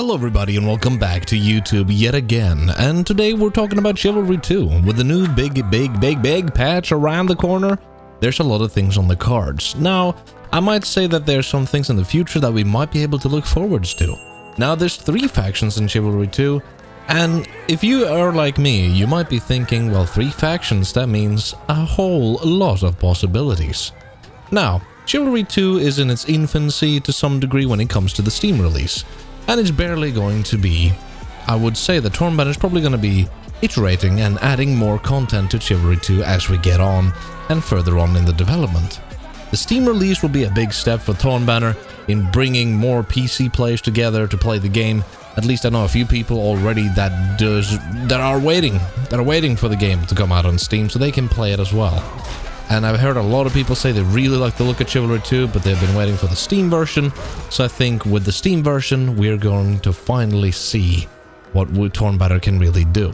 Hello everybody and welcome back to YouTube yet again, and today we're talking about Chivalry 2. With the new big patch around the corner, there's a lot of things on the cards. Now, I might say that there's some things in the future that we might be able to look forwards to. Now, there's 3 factions in Chivalry 2, and if you are like me, you might be thinking, well, 3 factions, that means a whole lot of possibilities. Now, Chivalry 2 is in its infancy to some degree when it comes to the Steam release. And it's barely going to be, I would say that TornBanner is probably going to be iterating and adding more content to Chivalry 2 as we get on and further on in the development. The Steam release will be a big step for TornBanner in bringing more PC players together to play the game. At least I know a few people already that are waiting for the game to come out on Steam so they can play it as well. And I've heard a lot of people say they really like the look of Chivalry 2, but they've been waiting for the Steam version. So I think with the Steam version, we're going to finally see what TornBanner can really do.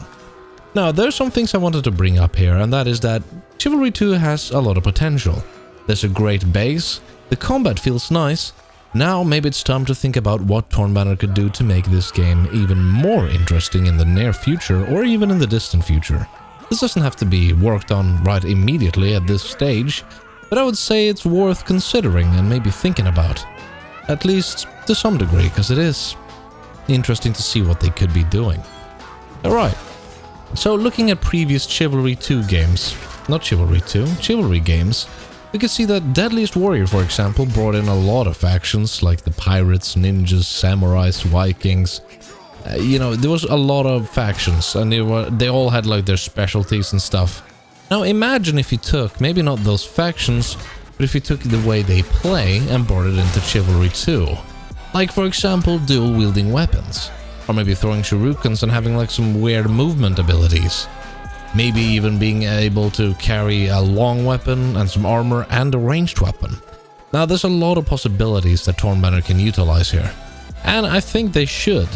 Now, there's some things I wanted to bring up here, and that is that Chivalry 2 has a lot of potential. There's a great base, the combat feels nice. Now maybe it's time to think about what TornBanner could do to make this game even more interesting in the near future or even in the distant future. This doesn't have to be worked on right immediately at this stage, but I would say it's worth considering and maybe thinking about. At least to some degree, because it is interesting to see what they could be doing. Alright, so looking at previous Chivalry 2 games, not Chivalry 2, Chivalry games, we can see that Deadliest Warrior, for example, brought in a lot of factions like the Pirates, Ninjas, Samurais, Vikings. You know, there was a lot of factions, and they all had like their specialties and stuff. Now imagine if you took, maybe not those factions, but if you took the way they play and brought it into Chivalry 2. Like for example, dual wielding weapons. Or maybe throwing shurikens and having like some weird movement abilities. Maybe even being able to carry a long weapon and some armor and a ranged weapon. Now there's a lot of possibilities that TornBanner can utilize here. And I think they should.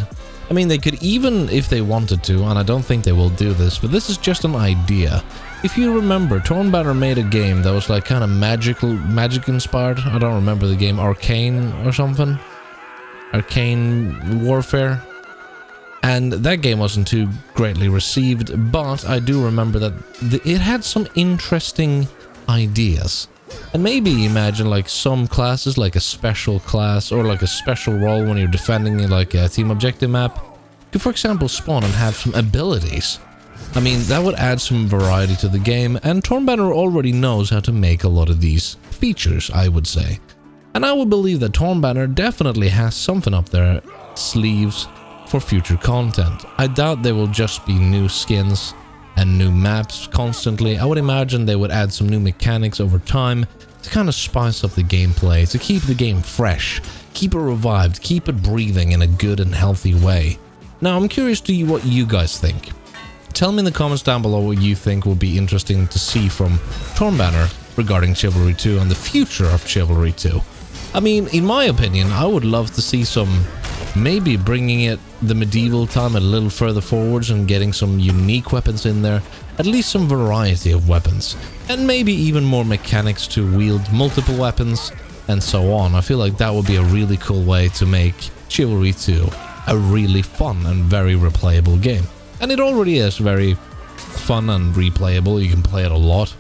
I mean, they could even, if they wanted to, and I don't think they will do this, but this is just an idea. If you remember, TornBanner made a game that was like kind of magic inspired. I don't remember the game, Arcane or something. Arcane Warfare. And that game wasn't too greatly received, but I do remember that it had some interesting ideas. And maybe imagine like some classes, like a special class or like a special role when you're defending like a team objective map, could for example spawn and have some abilities. I mean, that would add some variety to the game, and TornBanner already knows how to make a lot of these features, I would say. And I would believe that TornBanner definitely has something up their sleeves for future content. I doubt they will just be new skins and new maps constantly. I would imagine they would add some new mechanics over time to kind of spice up the gameplay, to keep the game fresh, keep it revived, keep it breathing in a good and healthy way. Now, I'm curious to what you guys think. Tell me in the comments down below what you think will be interesting to see from TornBanner regarding Chivalry 2 and the future of Chivalry 2. I mean, in my opinion, I would love to see some, maybe bringing it the medieval time a little further forwards and getting some unique weapons in there, at least some variety of weapons, and maybe even more mechanics to wield multiple weapons and so on. I feel like that would be a really cool way to make Chivalry 2 a really fun and very replayable game. And it already is very fun and replayable. You can play it a lot.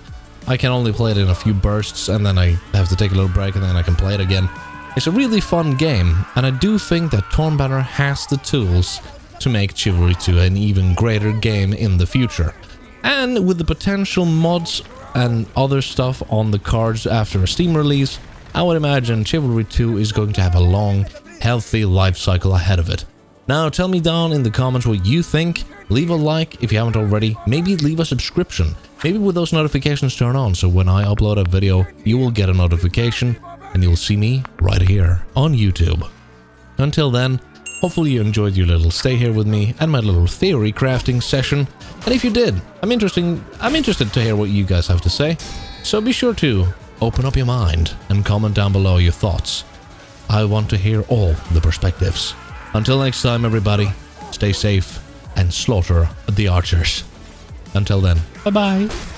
I can only play it in a few bursts and then I have to take a little break and then I can play it again. It's a really fun game, and I do think that TornBanner has the tools to make Chivalry 2 an even greater game in the future. And with the potential mods and other stuff on the cards after a Steam release, I would imagine Chivalry 2 is going to have a long, healthy life cycle ahead of it. Now tell me down in the comments what you think, leave a like if you haven't already, maybe leave a subscription, maybe with those notifications turned on so when I upload a video you will get a notification and you'll see me right here on YouTube. Until then, hopefully you enjoyed your little stay here with me and my little theory crafting session, and if you did, I'm interested to hear what you guys have to say, so be sure to open up your mind and comment down below your thoughts. I want to hear all the perspectives. Until next time everybody, stay safe and slaughter the archers. Until then, bye bye.